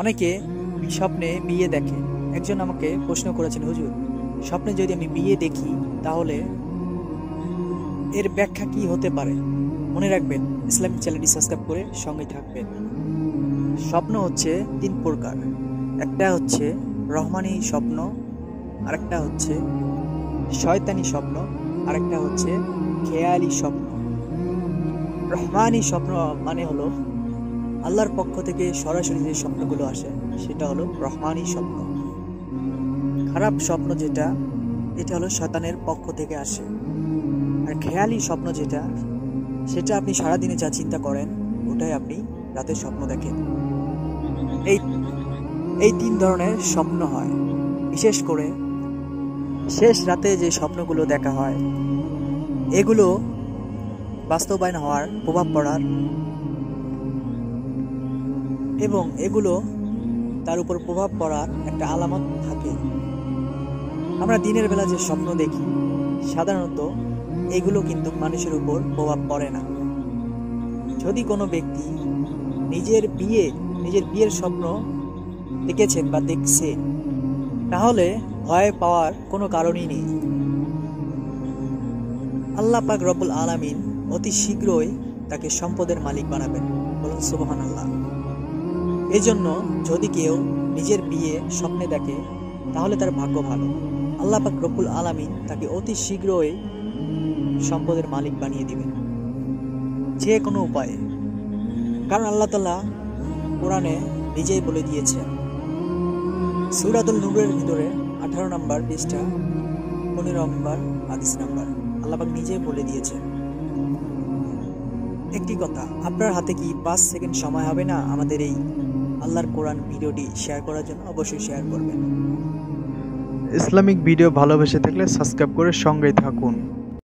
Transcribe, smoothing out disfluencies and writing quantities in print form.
অনেকে স্বপ্নে বিয়ে দেখে। একজন আমাকে প্রশ্ন করেছেন, হুজুর, স্বপ্নে যদি আমি বিয়ে দেখি তাহলে এর ব্যাখ্যা কি হতে পারে? মনে রাখবেন, ইসলামিক চ্যানেলটি সাবস্ক্রাইব করে সঙ্গে থাকবেন। স্বপ্ন হচ্ছে তিন প্রকার। একটা হচ্ছে রহমানি স্বপ্ন, আরেকটা হচ্ছে শয়তানি স্বপ্ন, আরেকটা হচ্ছে খেয়ালি স্বপ্ন। রহমানি স্বপ্ন মানে হলো আল্লাহর পক্ষ থেকে সরাসরি যে স্বপ্নগুলো আসে সেটা হলো রহমানি স্বপ্ন। খারাপ স্বপ্ন যেটা, এটা হলো শয়তানের পক্ষ থেকে আসে। আর খেয়ালি স্বপ্ন যেটা, সেটা আপনি সারাদিনে যা চিন্তা করেন ওটাই আপনি রাতে স্বপ্ন দেখেন। এই তিন ধরনের স্বপ্ন হয়। বিশেষ করে শেষ রাতে যে স্বপ্নগুলো দেখা হয় এগুলো বাস্তবায়ন হওয়ার, প্রভাব পড়ার এবং এগুলো তার উপর প্রভাব পড়ার একটা আলামত থাকে। আমরা দিনের বেলা যে স্বপ্ন দেখি সাধারণত এগুলো কিন্তু মানুষের উপর প্রভাব পড়ে না। যদি কোনো ব্যক্তি নিজের বিয়ের স্বপ্ন দেখেছেন বা দেখছে, তাহলে ভয় পাওয়ার কোনো কারণই নেই। আল্লাহ পাক রব্বুল আলামিন অতি শীঘ্রই তাকে সম্পদের মালিক বানাবেন। বলুন সুবহানাল্লাহ। এই জন্য যদি কেউ নিজের বিয়ে স্বপ্নে দেখে তাহলে তার ভাগ্য ভালো। আল্লাহ পাক রব্বুল আলামিন তাকে অতি শীঘ্রই সম্পদের মালিক বানিয়ে দিবেন, যে কোনো উপায়ে। কারণ আল্লাহ তাআলা কোরআনে নিজেই বলে দিয়েছেন, সূরাতুল নূরের ভিতরে 18 নম্বর পৃষ্ঠা 15 নম্বর হাদিস নাম্বার, আল্লাহ পাক নিজেই বলে দিয়েছেন। একটি কথা, আপনার হাতে কি 5 সেকেন্ড সময় হবে না আমাদের এই আল্লাহর কোরআন ভিডিওটি শেয়ার করার জন্য? অবশ্যই শেয়ার করবেন। ইসলামিক ভিডিও ভালোবেসে থাকলে সাবস্ক্রাইব করে সঙ্গেই থাকুন।